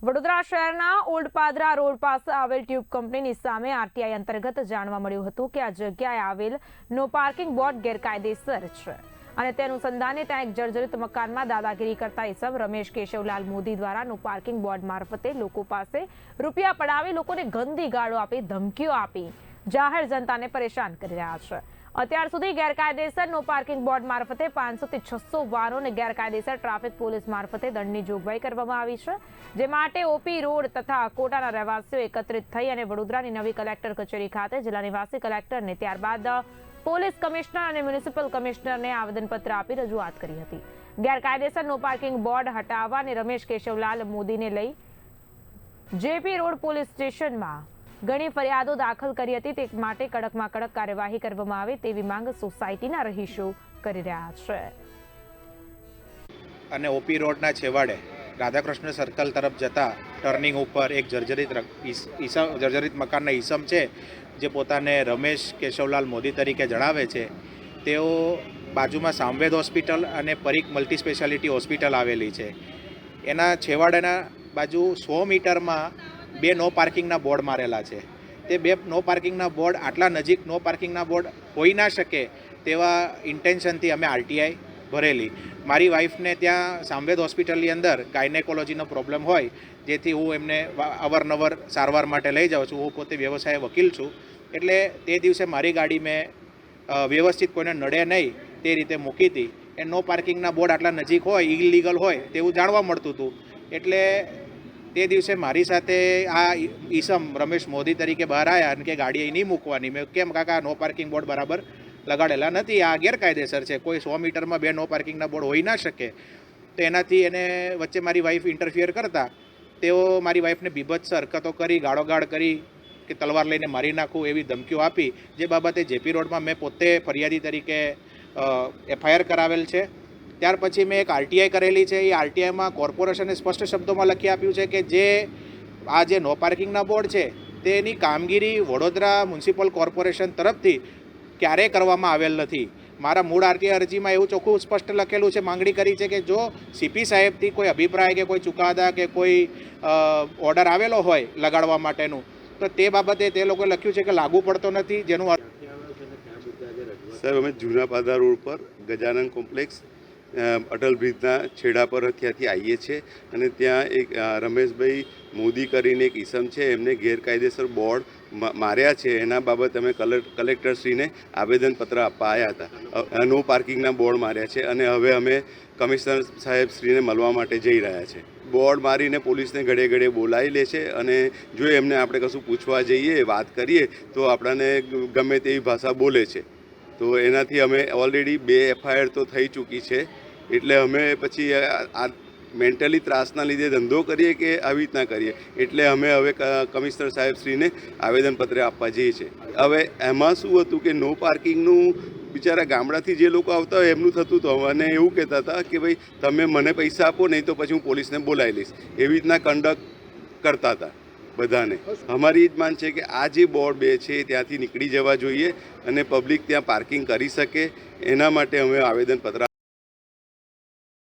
વડોદરા શહેરના ઓલ્ડપાદરા રોડ પાસે આવેલ ટ્યુબ કંપનીની સામે આરટીઆઈ અંતર્ગત જાણવા મળ્યું હતું કે આ જગ્યાએ આવેલ નો પાર્કિંગ બોર્ડ ગેરકાયદેસર છે અને તે અનુસંધાને ત્યાં એક જર્જરિત મકાનમાં દાદાગીરી કરતા ઇસમ રમેશ કેશવલાલ મોદી દ્વારા નો પાર્કિંગ બોર્ડ મારફતે લોકો પાસે રૂપિયા પડાવી લોકોને ગંદી ગાળો આપી ધમકીઓ આપી જાહેર જનતાને પરેશાન કરી રહ્યા છે। અત્યાર સુધી ગેરકાયદેસર નો પાર્કિંગ બોર્ડ મારફતે 500 થી 600 વાહનોને ગેરકાયદેસર ટ્રાફિક પોલીસ મારફતે દંડની જોગવાઈ કરવામાં આવી છે, જે માટે ઓપી રોડ તથા કોટાના રહેવાસીઓ એકત્રિત થઈ અને વડોદરાની નવી કલેક્ટર કચેરી ખાતે જિલ્લા નિવાસી કલેક્ટરને ત્યારબાદ પોલીસ કમિશનર અને મ્યુનિસિપલ કમિશનરને આવેદનપત્ર આપી રજૂઆત કરી હતી। ગેરકાયદેસર નો પાર્કિંગ બોર્ડ હટાવવા અને રમેશ કેશવલાલ મોદીને લઈ જેપી રોડ પોલીસ સ્ટેશનમાં ઘણી ફરિયાદો દાખલ કરી હતી, તે માટે કડકમાં કડક કાર્યવાહી કરવામાં આવે તેવી માંગ સોસાયટીના રહીશો કરી રહ્યા છે। અને ઓપી રોડના છેવાડે રાધાકૃષ્ણ સર્કલ તરફ જતા ટર્નિંગ ઉપર એક જર્જરિત મકાનના ઈસમ છે, જે પોતાને રમેશ કેશવલાલ મોદી તરીકે જણાવે છે। તેઓ બાજુમાં સામવેદ હોસ્પિટલ અને પરીખ મલ્ટી સ્પેશિયાલિટી હોસ્પિટલ આવેલી છે, એના છેવાડાના બાજુ 100 મીટરમાં 2 નો પાર્કિંગના બોર્ડ મારેલા છે। તે 2 નો પાર્કિંગના બોર્ડ આટલા નજીક નો પાર્કિંગના બોર્ડ હોઈ ના શકે તેવા ઇન્ટેન્શનથી અમે આરટીઆઈ ભરેલી। મારી વાઈફને ત્યાં સામવેદ હોસ્પિટલની અંદર ગાયનેકોલોજીનો પ્રોબ્લેમ હોય, જેથી હું એમને અવારનવાર સારવાર માટે લઈ જાઉં છું। હું પોતે વ્યવસાય વકીલ છું, એટલે તે દિવસે મારી ગાડી મેં વ્યવસ્થિત કોઈને નડે નહીં તે રીતે મૂકી હતી। એ નો પાર્કિંગના બોર્ડ આટલા નજીક હોય, ઇલીગલ હોય તેવું જાણવા મળતું હતું, એટલે તે દિવસે મારી સાથે આ ઈસમ રમેશ મોદી તરીકે બહાર આવ્યા અને કે ગાડી અહીં નહીં મૂકવાની। મેં કેમ કાકા, નો પાર્કિંગ બોર્ડ બરાબર લગાડેલા નથી, આ ગેરકાયદેસર છે, કોઈ 100 મીટરમાં 2 નો પાર્કિંગના બોર્ડ હોઈ ના શકે। તો એનાથી એને વચ્ચે મારી વાઈફ ઇન્ટરફિયર કરતા તેઓ મારી વાઈફને બીભત્સ હરકતો કરી, ગાળોગાળ કરી કે તલવાર લઈને મારી નાખું એવી ધમકીઓ આપી, જે બાબતે જેપી રોડમાં મેં પોતે ફરિયાદી તરીકે એફઆઈઆર કરાવેલ છે। ત્યાર પછી મેં એક આરટીઆઈ કરેલી છે। એ આરટીઆઈમાં કોર્પોરેશને સ્પષ્ટ શબ્દોમાં લખી આપ્યું છે કે જે નો પાર્કિંગના બોર્ડ છે તેની કામગીરી વડોદરા મ્યુનિસિપલ કોર્પોરેશન તરફથી ક્યારેય કરવામાં આવેલ નથી। મારા મૂળ આરટીઆઈ અરજીમાં એવું ચોખ્ખું સ્પષ્ટ લખેલું છે, માંગણી કરી છે કે જો સીપી સાહેબથી કોઈ અભિપ્રાય કે કોઈ ચુકાદા કે કોઈ ઓર્ડર આવેલો હોય લગાડવા માટેનું, તો તે બાબતે તે લોકોએ લખ્યું છે કે લાગુ પડતો નથી, જેનું સર અમે જૂના પાદરા રોડ પર ગજાનન કોમ્પ્લેક્સ અટલ બ્રિજના છેડા પર ત્યાંથી આવીએ છીએ અને ત્યાં એક રમેશભાઈ મોદી કરીને એક ઈસમ છે, એમને ગેરકાયદેસર બોર્ડ માર્યા છે। એના બાબત અમે કલેક્ટરશ્રીને આવેદનપત્ર આપવા આવ્યા હતા। નો પાર્કિંગના બોર્ડ માર્યા છે અને હવે અમે કમિશનર સાહેબશ્રીને મળવા માટે જઈ રહ્યા છે। બોર્ડ મારીને પોલીસને ઘડે ઘડે બોલાવી લે છે અને જો એમને આપણે કશું પૂછવા જઈએ, વાત કરીએ તો આપણને ગમે તેવી ભાષા બોલે છે। તો એનાથી અમે ઓલરેડી 2 એફઆઈઆર તો થઈ ચૂકી છે, એટલે અમે પછી આ મેન્ટલી ત્રાસના લીધે ધંધો કરીએ કે આવી રીતના કરીએ, એટલે અમે હવે કમિશનર સાહેબશ્રીને આવેદનપત્ર આપવા જઈએ છીએ। હવે એમાં શું હતું કે નો પાર્કિંગનું બિચારા ગામડાથી જે લોકો આવતા હોય એમનું થતું હતું, અને એવું કહેતા હતા કે ભાઈ તમે મને પૈસા આપો, નહીં તો પછી હું પોલીસને બોલાવી લઈશ, એવી રીતના કંડક્ટ કરતા હતા બધાને। અમારી જ માન છે કે આ જે બોર્ડ 2 છે ત્યાંથી નીકળી જવા જોઈએ અને પબ્લિક ત્યાં પાર્કિંગ કરી શકે, એના માટે અમે આવેદનપત્ર